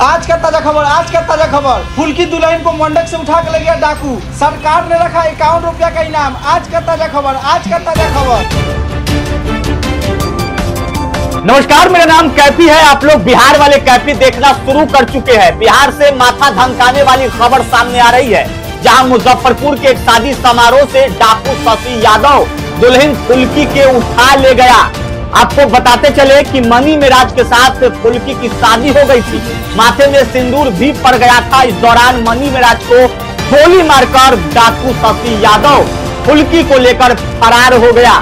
आज का ताजा खबर फुल्की दुल्हन को मंडक से उठा के ले गया डाकू। सरकार ने रखा 51 रुपया का इनाम। आज का ताजा खबर। नमस्कार, मेरा नाम कैफी है। आप लोग बिहार वाले कैफी देखना शुरू कर चुके हैं। बिहार से माथा धमकाने वाली खबर सामने आ रही है, जहां मुजफ्फरपुर के एक शादी समारोह से डाकू शशि यादव दुल्हन फुल्की के उठा ले गया। आपको बताते चले कि मनी मेराज के साथ फुल्की की शादी हो गई थी। माथे में सिंदूर भी पड़ गया था। इस दौरान मनी मेराज को गोली मारकर डाकू शशि यादव फुल्की को लेकर फरार हो गया।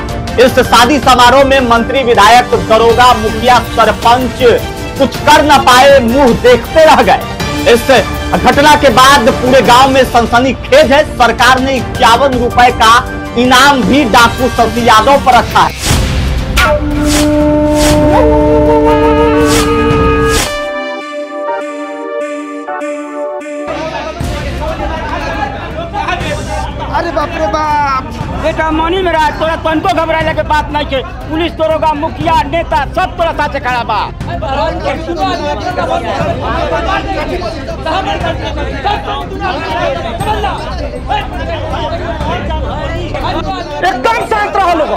इस शादी समारोह में मंत्री, विधायक, दरोगा, मुखिया, सरपंच कुछ कर न पाए, मुंह देखते रह गए। इस घटना के बाद पूरे गांव में सनसनीखेज है। सरकार ने 51 रुपए का इनाम भी डाकू शशि यादव पर रखा है। अरे बाप रे बाप, बेटा मनी मेरा तोरा तनको घबराइले के बात नहीं के। पुलिस, दरोगा, मुखिया, नेता सब तोरा साथे खड़ा बा। एकदम शांत रहो लोग,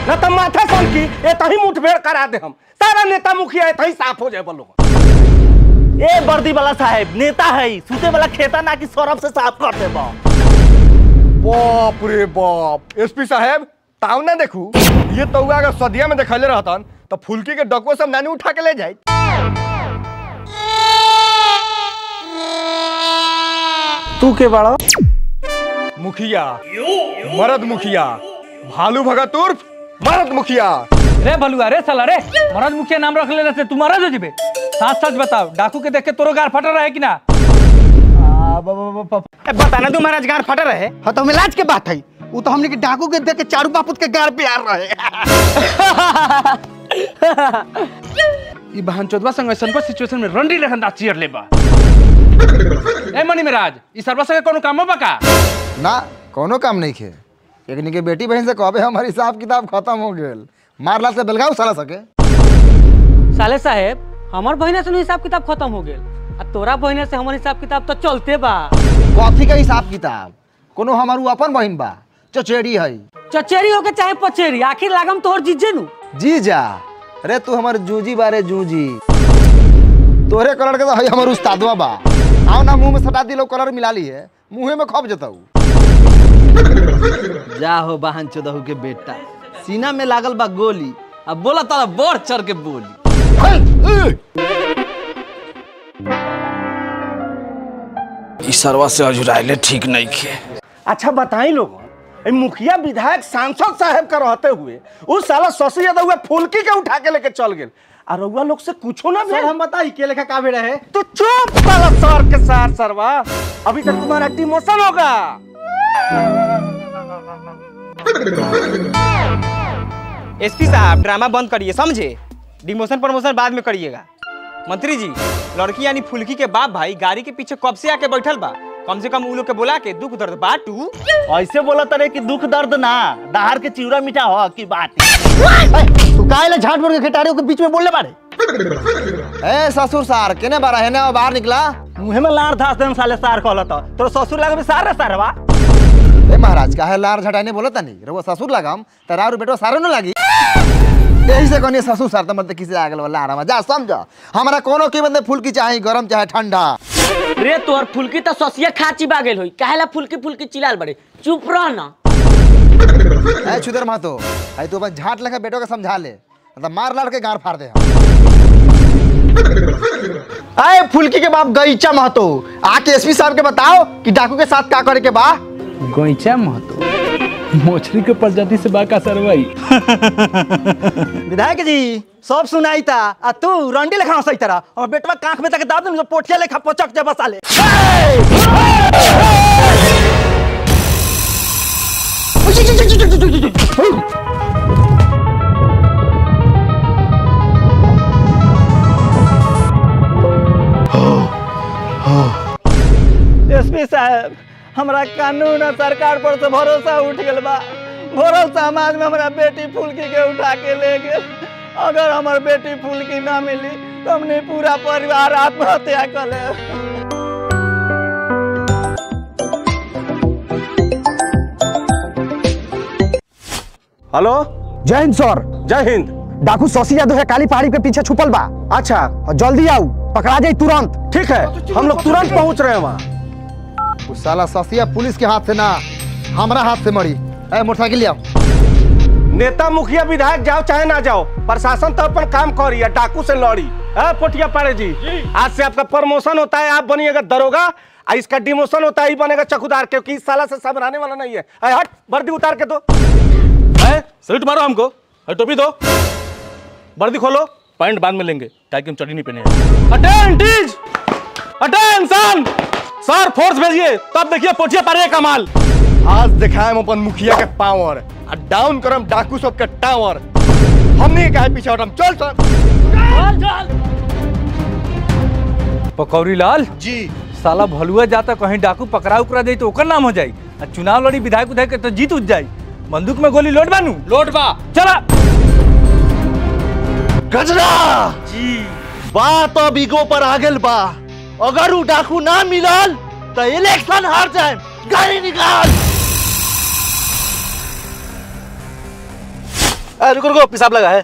न तो माथा सनकी एतही मुठभेड़ करा दे। हम सारा नेता मुखिया एतही साफ हो जाए बोलो। ए वर्दी वाला साहब नेता है, सूते वाला खेता ना कि सरफ से साफ कर दे। बाप रे बाप, एसपी साहब ताऊ ना देखू, ये तो अगर सदिया में देखले रहतन तो फुल्की के डकवा सब नानी उठा के ले जाए। तू के बड़ा मुखिया, मरद मुखिया, भालू भगत उर्फ मरद मुखिया। रे भलुआ रे साला रे, मरद मुखिया नाम रख ले से तू मरद हो जिबे। सच बताओ, डाकू के देख के तोरो गार फटा रहे कि ना? बताना तू महाराज गार फटा रहे। हाँ तो हमें लाज के बात है। वो तो हमने के डाकू के देख के चारू बापुत के गार पे आ रहे। ई बहन चोदवा संग ऐसन को सिचुएशन में रंडी लेखन दा चीर लेबा। ए मनी मेराज, ई सरवा संग कोनो काम बा का? ना कोनो काम नहीं खे। एकनी के बेटी बहन से कहबे हमारी हिसाब किताब खत्म हो गेल। मारला से बेलगाव साला सके। साले साहेब, हमार बहिना से हिसाब किताब खत्म हो गेल, आ तोरा बहिना से हमार हिसाब किताब तो चलते बा। कॉफी का हिसाब किताब कोनो हमारू अपन बहन बा, चचेरी है। चचेरी हो के चाहे पचेरी, आखिर लागम तोहर जीजे नु। जीजा अरे तू हमार जूजी बारे जूजी। तोरे कलर के तो है हमार उस्तादवा बा। आओ ना मुंह में सटा दिलो, कलर मिला ली है, मुंह में खप जताऊ। जा हो बहन चोदहू के बेटा, सीना में लागल बा गोली, अब बोला तारा बढ़ चढ़ के बोली। सरवा से अजुराइले ठीक नहीं खे। अच्छा बताई लोग, मुखिया, विधायक, सांसद साहब का रहते हुए उस साला शशि यादव फुल्की के उठा के लेके चल गए। और रउआ लोग से कुछो ना भेल। हम बताई के लेखा का भेड़ा है। तू चुप साला, सर के सार सरवा, अभी तक तुम्हारा डिमोशन होगा। एसपी साहब ड्रामा बंद करिए, समझे? डिमोशन प्रमोशन बाद में करिएगा। मंत्री जी, लड़की यानी फुल्की के बाप भाई गाड़ी के पीछे कब से आके बैठल बा। कम से कम उ लोग के बोला के दुख दर्द बाटू। ऐसे बोला तरे कि दुख दर्द ना, दहार के चिवड़ा मीठा हो की बात। तू काहे झाट मोड़ के खिटारियों के बीच में बोलने बारे? ए ससुर सार केने बारा है ना, बाहर निकला। मुहे में लार धास देन साले सार कहलत। तोर ससुर लागे सार रे सारवा। ए महाराज काहे लार झटाने बोलता नहीं रे? वो ससुर लगाम तरार बेटो सारो न लागी। यही से कहनी ससुर सार मत किसी आगल वाला आराम जा समझ। हमारा कोनो की बंदे फुल्की चाहे गरम चाहे ठंडा। रे तोहर फुल्की तो ससिया खाची बागेल होई, काहेला फुल्की फुल्की चिल्लाल बड़े? चुप रह ना। ए छुदर महतो, आई तू अपन झाट लगा बेटो के समझा ले, मतलब मार लाड़ के गार फाड़ दे। आए फुल्की के बाप गईचा महतो, आके एसपी साहब के बताओ कि डाकू के साथ का करे के बा। गईचा महतो मोचरी के प्रजाति से बाका सरवाई। विधायक जी सब सुनाई था, आ तू रंडी लेखा हंसई तरह और बेटवा कांख में तक दाब दे, पोठिया लेखा पचक जा बसाले। एसपी साहब, हमरा कानून और सरकार पर से भरोसा उठ गल बा। भरल समाज में हमारा बेटी फुल्की के उठा के ले गए। अगर हमार बेटी फुल्की ना मिली तुमने पूरा परिवार आत्महत्या कर ले। हेलो, जय हिंद सर। जय हिंद। डाकू शशि यादव है काली पहाड़ी के पीछे छुपल बा। अच्छा, और जल्दी आओ, पकड़ा जाए तुरंत। ठीक है, हम लोग तुरंत पहुंच रहे हैं वहाँ। उस साला शशिया पुलिस के हाथ से ना हमारा हाथ से मरी। मोटरसाइकिल ले आओ। नेता मुखिया विधायक जाओ चाहे ना जाओ, प्रशासन तो अपन काम करी है, डाकू से लड़ी। पोटिया पाड़े जी, आज से आपका प्रमोशन होता है, आप बनिएगा दरोगा, और इसका डिमोशन होता है, ही बनेगा चौकीदार, क्योंकि इस साला से सब रहने वाला नहीं है। हट, वर्दी उतार के दो। सल्यूट मारो हमको, टोपी दो, वर्दी खोलो, पैंट बाद में लेंगे, ताकि हम चढ़ी नहीं पहने। अटेंटिज, अटेंशन, सर फोर्स भेजिए, तब देखिए पोटिया पाड़े का कमाल। आज दिखाए हम अपन मुखिया के पावर, और डाउन करम डाकू सब के टावर। हमने कहा पीछे हटम, चल चल। पकौड़ी लाल जी, साला भलुआ जाता कहीं डाकू पकड़ा उकड़ा दे तो ओकर नाम हो जाई, और चुनाव लड़ी विधायक उधायक के तो जीत उठ जाई। बंदूक में गोली लोड बानू, लोड बा, चला। गजरा जी, बात अब ईगो पर आ गेल बा। अगर उ डाकू ना मिलल तो इलेक्शन हार जाए। गाड़ी निकाल। रुको रुको, पेशाब लगा है।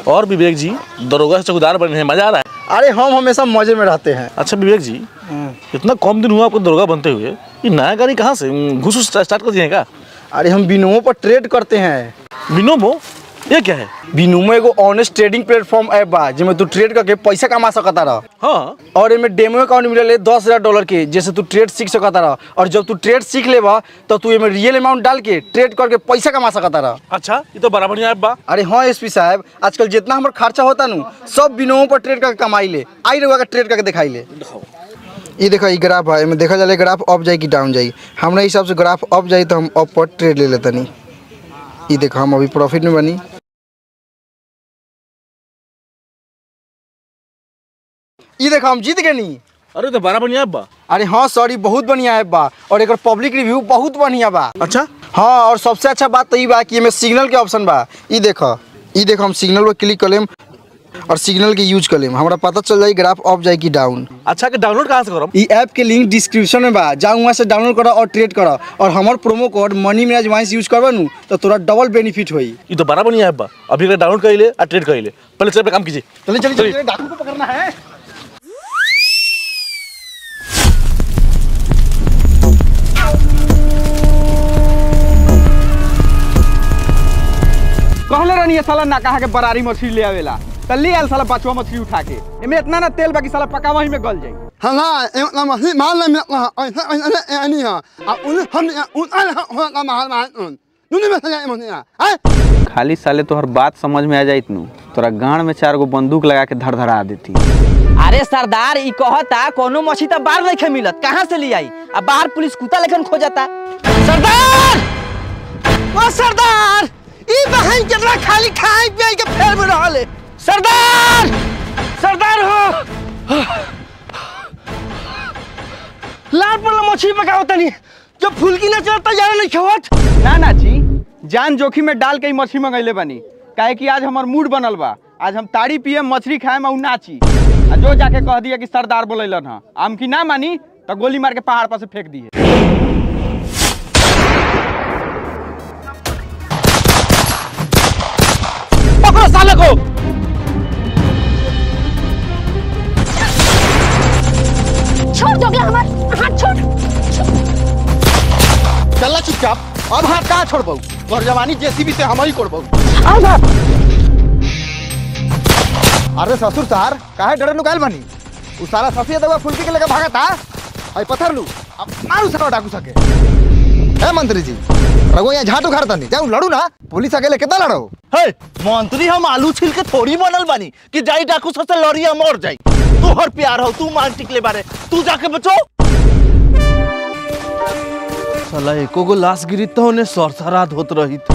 और विवेक जी, दरोगा से चौकीदार बने हैं, मजा आ रहा है? अरे हम हमेशा मजे में रहते हैं। अच्छा विवेक जी, इतना कम दिन हुआ आपको दरोगा बनते हुए, ये नया गाड़ी कहाँ से घुस स्टार्ट कर दिए? अरे हम बिनोमो पर ट्रेड करते हैं। बिनोमो, ये क्या है? बिनोमो एगो ऑनेस्ट ट्रेडिंग प्लेटफॉर्म ऐप बा, जिसमें तू ट्रेड करके पैसा कमा सकता रह। हाँ, और इनमें डेमो अकाउंट मिले $10,000 के, जैसे तू ट्रेड सीख सकता रह। और जब तू ट्रेड सीख लेबा तो तू इनमें रियल अमाउंट डाल के ट्रेड करके पैसा कमा सकता रह। अच्छा, ये तो बड़ा बढ़िया ऐप बा। अरे हाँ एसपी साहब, आजकल जितना हमारा खर्चा होता नु सब बिनोमो पर ट्रेड करके कमाई ले। आई रहुआ का ट्रेड करके दिखाई ले। ये देखो, ये ग्राफ है, इनमें देखा जाए ग्राफ अप जाए कि डाउन जाए। हमारे हिसाब से ग्राफ अप जाए तो हम अप पर ट्रेड ले लेते नहीं। ये देखो, हम अभी प्रॉफिट में बनी। ये देखो, हम जीत गए नहीं। अरे तो बड़ा बढ़िया ऐप बा। अरे हाँ सॉरी, बहुत बढ़िया ऐप बा, और एक पब्लिक रिव्यू बहुत बढ़िया बा। अच्छा, हाँ, और सबसे अच्छा बात तो ये बा कि इसमें सिग्नल के ऑप्शन बा। ये देखो, हम सिग्नल पर क्लिक कर लेम और सिग्नल के यूज कर लेम, हमारा पता चल जाए ग्राफ अप जाए कि डाउन। अच्छा, कि डाउनलोड कहाँ से करो? ये ऐप के लिंक डिस्क्रिप्शन में बा, जाओ वहाँ से डाउनलोड करो और ट्रेड करो। और हमारे प्रोमो कोड मनी मिराज वाइंस यूज करबा नु तो तोरा डबल बेनिफिट होई। ये तो बड़ा बढ़िया ऐप बा। अभी अगर डाउनलोड कर ले और ट्रेड कर ले, पहले चल पे काम कीजिए। चलिए चलिए चलिए, डाकू को पकड़ना है। कहले रहनी है साला ना कहा के बरारी मछली ले आवेला, तल्ली आयल साला बचवा मछली उठा के। एमे इतना ना तेल बाकी साला पका वहीं में गल जाई। हाँ, एक मछली मार ले, ऐसा ऐसा नहीं है। अब उन्हें हम होगा मार मार तूने में सजा मछली है। खाली साले तोहर बात समझ में आ जाइत नु, तोरा गांड में 4 गो बंदूक लगा के धड़धड़ा देती। अरे सरदार, ई कहता कोनो मछली तो बाहर नहीं मिलत, कहाँ से ले आई? अब बाहर पुलिस कुत्ता लेखन खोजता। सरदार, ओ सरदार, ई बहन केतना खाली खाई पिए के फेर में रहले। सरदार, सरदार हो, लाल पर मछली पकाओ तनी, जब फुलकी ना चलता यार नहीं खवत। ना ना जी, जान जोखिम में डाल के ही मछली मंगैले बनी, काहे कि आज हमार मूड बनल बा। आज हम ताड़ी पिए, मछली खाए में नाची। आ जो जाके कह दिया कि सरदार बोलैलन हां, आम की ना मानी तो गोली मार के पहाड़ पर से फेंक दिए। पकड़ो साले को। छोड़ दोगे हमारे हाथ, छोड़। चलना चुपचाप। अब हाथ कहाँ छोड़बू? और जवानी जेसीबी से हम ही कोड़बू। अरे ससुर सार, काहे डरे नुकाल बनी? उ साला सफिया दवा फुलकी के लेके भागा था। आई पत्थर लू, अब मारू सको डाकू सके। ए मंत्री जी, रघु यहाँ झाटू खारता नहीं, जाऊँ लड़ू ना, पुलिस अकेले कितना लड़ो? हे मंत्री, हम आलू छिल के थोड़ी बनल बानी कि जाई डाकू से लड़िया मर जाई। तोहर प्यार हो, तू मान टिकले बारे, तू जाके बचो। साला एको गो लाश गिरी तो उन्हें सरसरात होत रही थी।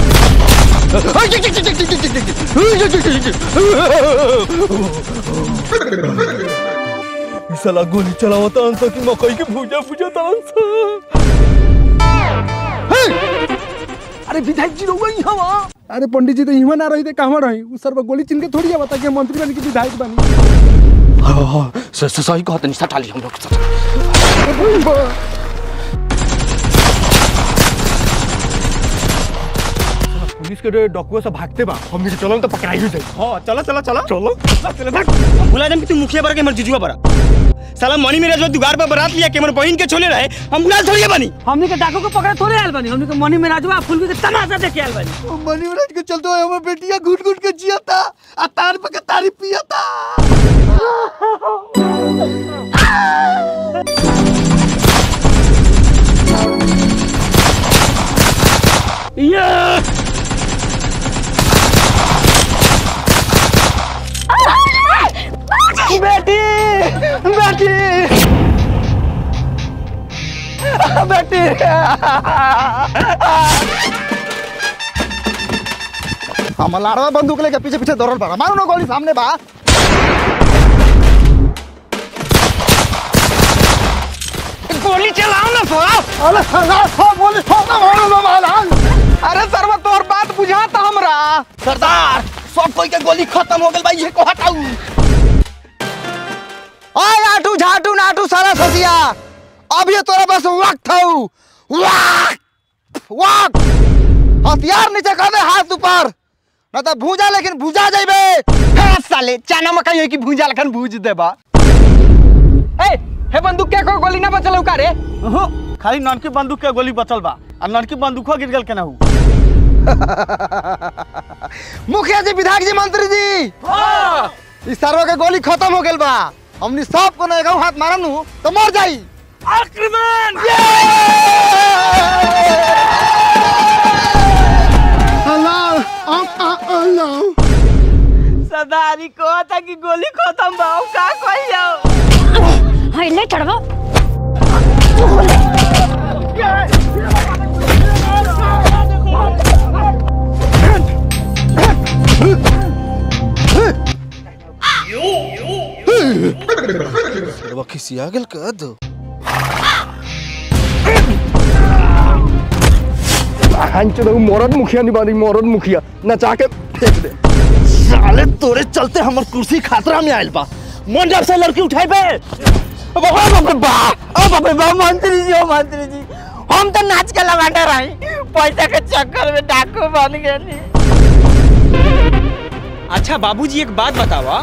साला गोली चलावता अंसा की मकई के भूजा भूजा तांसा। अरे विधायक जी रहुआ यहाँ वहाँ। अरे पंडित जी तो इहाँ ना रही थे कहवा रही उस सर गोली चिन्ह के थोड़ी बता कि मंत्री बनी कि विधायक बनी। सही कहते नहीं सटा ली हम लोग। पुलिस के डॉक्यूमेंट सब भागते बा हम भी चलो तो पकड़ाई हो जाए। हां चलो चलो चलो चलो चलो भाग। भुला जाम कि तू मुखिया बरा के हमर जीजुआ बरा। साला मनी मेरा जो दुगार पर बारात लिया के हमर बहन के छोले रहे हम बुला थोड़ी बनी। हमनी के डाकू को पकड़ा थोड़े आयल बनी, हमनी के मनी में राजवा फुलकी के तमाशा देखे आयल बनी। मनी उलट के चलते हुए हमार बेटिया घुट घुट के जियाता आ तार पे के तारी पियाता। बेटी बेटी बेटी हम लाड़वा बंदूक लेके पीछे पीछे दौड़ल पड़ा मारो ना गोली सामने बा। गोली चलाओ ना सोरा। अरे सरदार सब गोली ठोका मारो ना माला। अरे सरवा तोर बात बुझाता हमरा। सरदार सब कोई के गोली खत्म हो गई भाई ये को हटाऊ। ओए आटू झाटू नाटू सारा ससिया अब ये तोरा बस वक्त हऊ वक्त हथियार नीचे कर दे हाथ ऊपर न तो भूजा लेकिन भूजा जाइबे। हाँ साले चाना मकई है कि भूजा लखन भूज देबा। हे बंदूक के को गोली ना बचल का रे? खाली ननकी बंदूक के गोली बचल बा और ननकी बंदूको गिर गेल केना हु। मुखिया जी विधायक जी मंत्री जी इस सर्व के गोली खत्म हो गेल बा। हमनी सब को एक हाथ मारम नु तो मर जाई। आक्रमण सदारी को था कि गोली खत्म बा का कहियो। हाय ले चढ़वा। वो खिसिया गेल का दो चलो मरद मुखिया निबारी मरद मुखिया नचा के फेंक दे। साले तोरे चलते हमर कुर्सी खतरा में आइल बा। मन जब से लड़की उठाई बे बाप रे मंत्री जी हम तो नाच के लवांडा रही पैसा के चक्कर में डाकू बन गए। अच्छा बाबूजी एक बात बतावा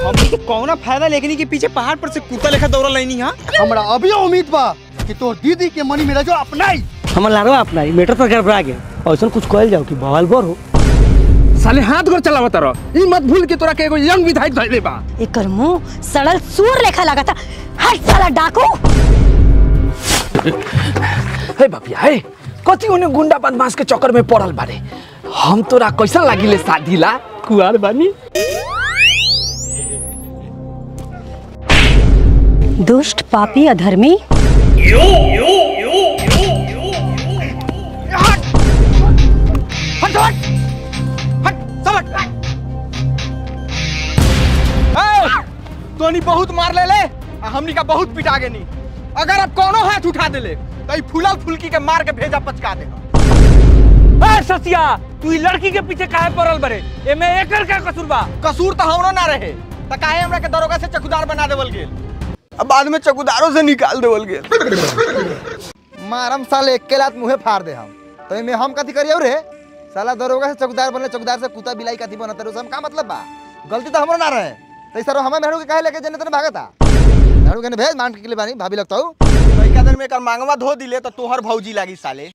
हम तो कौना फायदा लेकनी के पीछे पहाड़ पर से कुत्ता लेखा दौड़ा लेनी हां। हमरा अभी उम्मीद बा कि तोर दीदी के मनी मेरा जो अपनाई हमर लाड़वा अपनाई मेटर पर गड़बड़ा गेल ऐसा कुछ कहल जाओ कि बवाल बर हो। साले हाथ गोर चलावत रह ई मत भूल के तोरा के एगो यंग विधायक धइले बा। एकर मुंह सड़ल सूर लेखा लागता। हट साला डाकू। हे बापिया हे कथी ओने गुंडा बदमाश के चक्कर में पड़ल बारे। हम तोरा कैसा लागिले शादी ला कुआर बानी। दुष्ट पापी अधर्मी तोनी बहुत मार ले हमनी का बहुत पिटा गेनी। अगर अब कोनो हाथ उठा देले तो फूलल फुलकी के मार के भेजा पचका दे। ए ससिया तू ई लड़की के पीछे काहे पड़ल बरे? एमे एकर का कसूर बा? कसूर तो हमरो ना रहे त काहे हमरा के दरोगा से चौकीदार बना देवल गेल अब बाद में चौकीदारों से निकाल देवल गेल। मारम साले एक के लात मुंहे फाड़ दे हम तो में हम कथी करियो रे। साला दरोगा से चौकीदार बनले चौकीदार से कुत्ता बिलाई कथी बनत रे हम का मतलब बा। गलती तो हमरो ना रहे तो सर हमें मेहरू के काहे लेके जने तने भागता। मेहरू के भेज मान के लिए बानी भाभी लगता हूं तो एक दिन में कर मांगवा धो दिले तो तोहर भौजी लागी साले।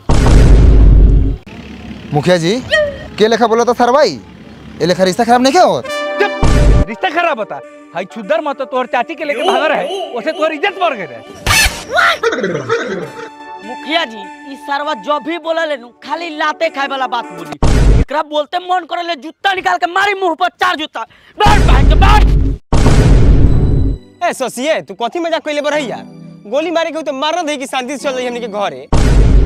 मुखिया जी के लेखा बोला तो सर भाई ए लेखा रिश्ता खराब नहीं क्या होत। रिश्ता खराब होता हाई छुदर मत तोहर चाची के लेके भाग रहे ओसे तोहर इज्जत मर गए रहे। मुखिया जी ई सरवा जो भी बोला लेनु खाली लाते खाए वाला बात बोली। एकरा बोलते मन करे ले जूता निकाल के मारी मुंह पर 4 जूता। बैठ भाई के बैठ। ए ससिए तू कथी मजाक कइले बरही यार। गोली मारे के तो मारना दे कि शांति से चल रही हमनी के घरे।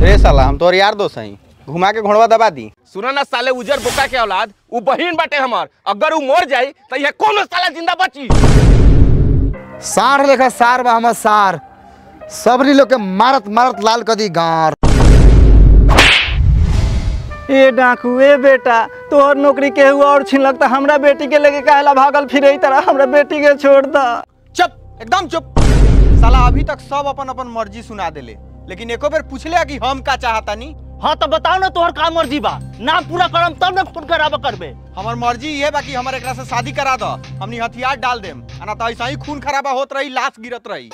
रे साला हम तोर यार दोस्त हई घुमा के घोड़वा दबा दी। सुना ना साले उजर बोका के औलाद उ बहिन बाटे हमार अगर उ मर जाई त ये कोनो साला जिंदा बची। सार लेखा सार बा हमर सार सबरी लोग के मारत मारत लाल कदी गार। ए डाकू ए बेटा तोहर नौकरी के हुआ और छीन लगता हमरा बेटी के लेके काहेला भागल फिरे तरह हमरा बेटी के छोड़ दा। चुप एकदम चुप। साला अभी तक सब अपन अपन मर्जी सुना देले, लेकिन एको बेर पूछले कि हम का चाहता नी। हाँ तो बताओ ना तोहर का मर्जी बा, नाम पूरा करम तब ना खून खराबा करबे। हमार मर्जी ये बा कि हमारे एकरा से शादी करा दो, हमनी हथियार डाल देम, ना तो ऐसा ही खून खराबा होत रही, लाश गिरत रही।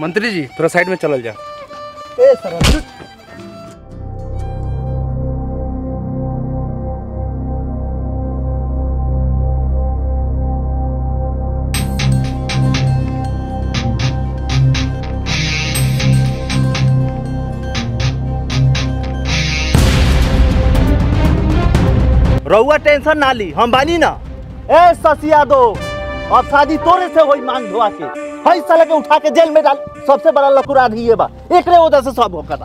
मंत्री जी थोड़ा साइड में चलल जा। ए सर रउआ टेंशन ना ली, हम बानी ना। ए ससिया दो, अब शादी तोरे से होई मांग धोआ के। हई साले के उठा के जेल में डाल, सबसे बड़ा लकुरा ये बा, एकरे वजह से सब होकता।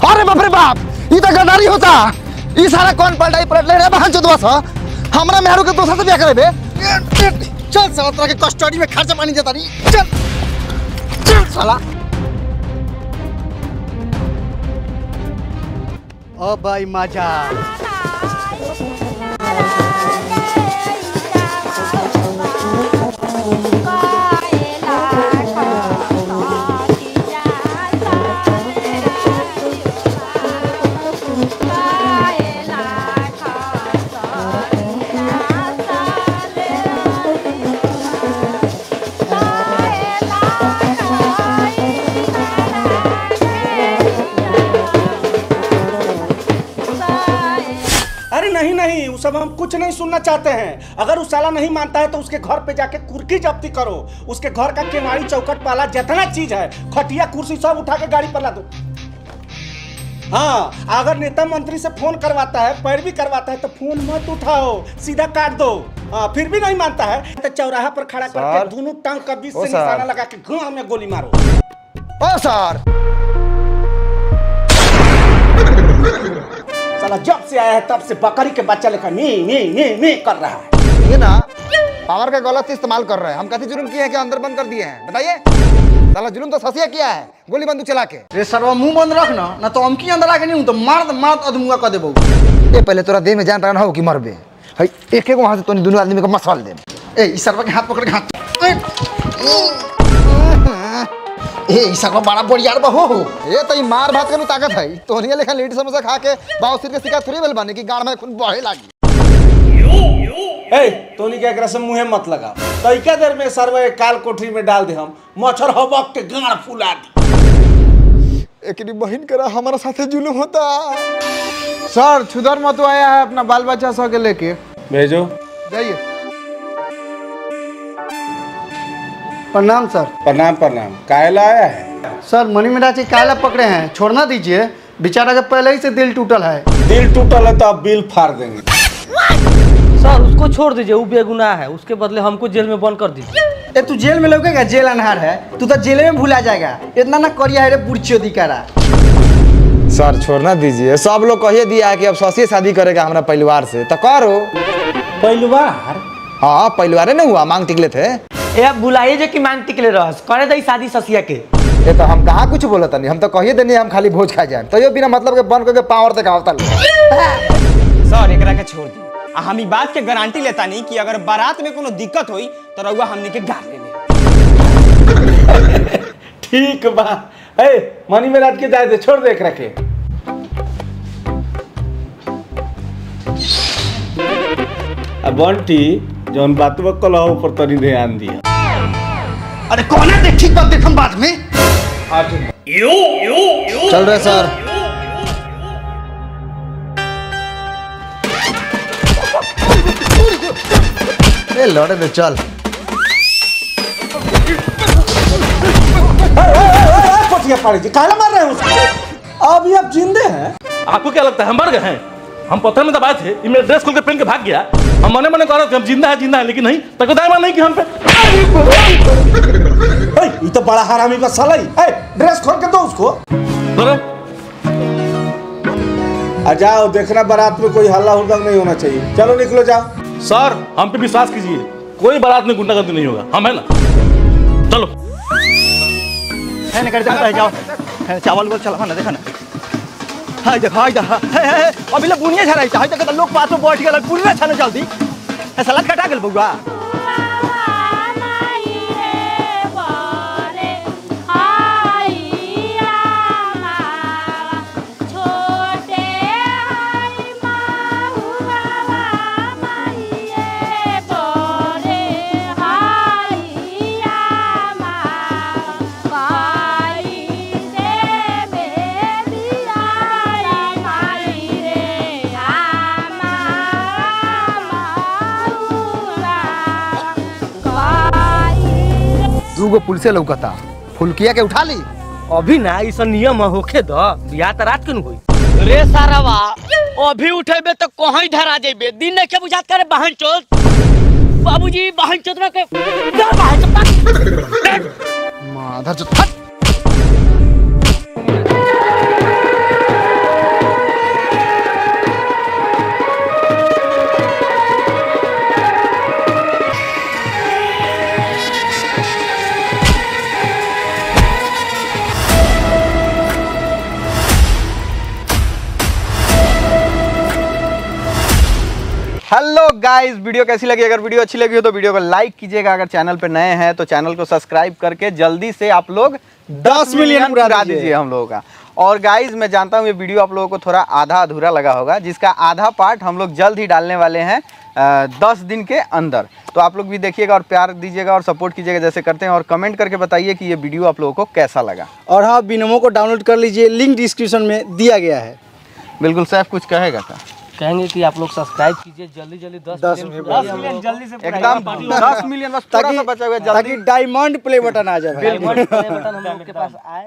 अरे बाप रे बाप, ई त गद्दारी होता। ई सारा कौन पलटाई पलट ले रे बहन चोदवा सा। हमरा मेहरू के दोसर से ब्याह करे बे। चल साला तोरा के कस्टडी में खर्चा पानी देता नी। चल चल साला। ओ भाई मजा नहीं, वो सब हम कुछ नहीं सुनना चाहते हैं। अगर उस साला नहीं मानता है तो उसके घर पे जाके कुर्की जब्ती करो। उसके घर का केवाड़ी चौकट वाला जितना चीज है, खटिया कुर्सी सब उठा के गाड़ी पर ला दो। हाँ, अगर नेता मंत्री से फोन करवाता है, पैरवी करवाता है तो फोन मत उठाओ, सीधा काट दो। हाँ, फिर भी नहीं मानता है तो चौराहा पर खड़ा करके दोनों टांग का बीच से निशाना लगा के गांव में गोली मारो। ओ सर, साला जब से आया है तब से बकरी के बच्चा लेकर नी कर रहा है। ये ना पावर का गलत इस्तेमाल कर रहे हैं। हम कैसे जुर्म किए हैं कि अंदर बंद कर दिए हैं, बताइए। साला जुर्म तो ससिया किया है, गोली बंदूक चला के। रे सरवा मुंह बंद रख ना तो हम की अंदर आके नहीं हूं तो मार अधमुआ कर देबो। ए पहले तोरा देह में जान रहना हो कि मरबे। हई एक एक वहां से तोनी दोनों आदमी को मसल दे। ए ई सरवा के हाथ पकड़ के हाथ ए ई सरवा बड़ा बढ़िया बा हो। ए त ई मार भात के ताकत है। तोनिया लेखा लेडी समोसा खा के बाव सिर के शिकायत थोड़ी बेल बानी कि गाड़ में खून बहे लागी। ए तोनी के एकरा से मुंहे मत लगा। तइका देर में सरवा काल कोठरी में डाल दे, हम मच्छर हबक के गाड़ फुला दी। एकनी बहन करा हमारा साथे जुलूम होता। सर छुदर मत आया है अपना बाल बच्चा सब के लेके भेजो। जाइए। प्रणाम सर। प्रणाम प्रणाम। कायला आया है सर? मनी मिराज जी कायला पकड़े हैं, छोड़ना दीजिए। बेचारा का पहले ही से दिल टूटल है। दिल टूटल है तो आप बिल फाड़ देंगे। सर उसको छोड़ दीजिए, वो बेगुनाह है। उसके बदले हमको जेल में बंद कर दीजिए। ए तू जेल में लगेगा, जेल अनहार है, तू तो जेल में भूला जाएगा। इतना ना करिया है रे बुढ़चियो दिकारा। सर छोड़ना दीजिए, सब लोग कहिए दिया है कि अब ससी शादी करेगा हमारा परिवार से, तो करो। परिवार? हाँ परिवार नहीं हुआ, मांग टिकले थे। ए अब बुलाइए जो कि मांग टिकले रहस, करे दई शादी ससिया के। ये तो हम कहाँ कुछ बोलता नहीं, हम तो कहिए देनी हम खाली भोज खा जाए। तो ये बिना मतलब के बन करके पावर तक आवता। सर एकरा के छोड़ दी। हम ई बात के गारंटी लेता नहीं कि अगर बारात में कोनो दिक्कत होई तो रउआ हमनी के गाड़ ले। ठीक बा। ए मनी मिराज के जाए दे, छोड़ दे एकरा के। अब बंटी जौन बातवा कलहो पर तनी ध्यान दिया। अरे कौन है देख, ठीक बात देख हम बाद में। चल रहे सर। ए लौटे दे चल। पटिया पाड़ी जी काला मार रहे हैं उसको। अभी आप जिंदे हैं? आपको क्या लगता है हम मर गए हैं? हम पत्थर में दबाए थे, ये मेरा ड्रेस खोल के पहन के भाग गया। हम मने मने कह रहे थे हम जिंदा है, लेकिन नहीं तकदार नहीं कि हम पे। ये तो बड़ा हरामी का साला ही। ड्रेस खोल के दो उसको। आ जाओ, देखना बारात में कोई हल्ला हुड़दंग नहीं होना चाहिए। चलो निकलो जाओ। सर हम पे विश्वास कीजिए, कोई बारात में गुंडागर्दी नहीं होगा। हम है ना, चलो। है ना, कर जाओ। चावल को चला ना, देखा ना। हाय देख अभी ले बुनिया झराई हाय देख लोग पास में बैठ गेल पूरा छाने जल्दी है सलाद कटा गेल बउआ दूगो पुलिस लौकता फुलकिया के उठा ली अभी ना ऐसा नियम होखे द बियाह त रात के न होई रे सारावा अभी उठेबे तो कहीं धरा जेबे दिन नहीं के बुझात करे बहन चोद बाबूजी बहन चोदरा के माधर चो हेलो गाइस, वीडियो कैसी लगी? अगर वीडियो अच्छी लगी हो तो वीडियो को लाइक कीजिएगा। अगर चैनल पे नए हैं तो चैनल को सब्सक्राइब करके जल्दी से आप लोग 10 मिलियन पूरा दीजिए हम लोगों का। और गाइस मैं जानता हूँ ये वीडियो आप लोगों को थोड़ा आधा अधूरा लगा होगा, जिसका आधा पार्ट हम लोग जल्द ही डालने वाले हैं 10 दिन के अंदर। तो आप लोग भी देखिएगा और प्यार दीजिएगा और सपोर्ट कीजिएगा जैसे करते हैं, और कमेंट करके बताइए कि ये वीडियो आप लोगों को कैसा लगा। और हाँ, बिनमो को डाउनलोड कर लीजिए, लिंक डिस्क्रिप्शन में दिया गया है। बिल्कुल सैफ कुछ कहेगा था? कहेंगे कि आप लोग सब्सक्राइब कीजिए जल्दी 10 मिलियन जल्दी से एकदम 10 मिलियन बस थोड़ा सा बचा हुआ है, ताकि डायमंड प्ले बटन आ जाए। डायमंड प्ले बटन हम लोग के पास आए।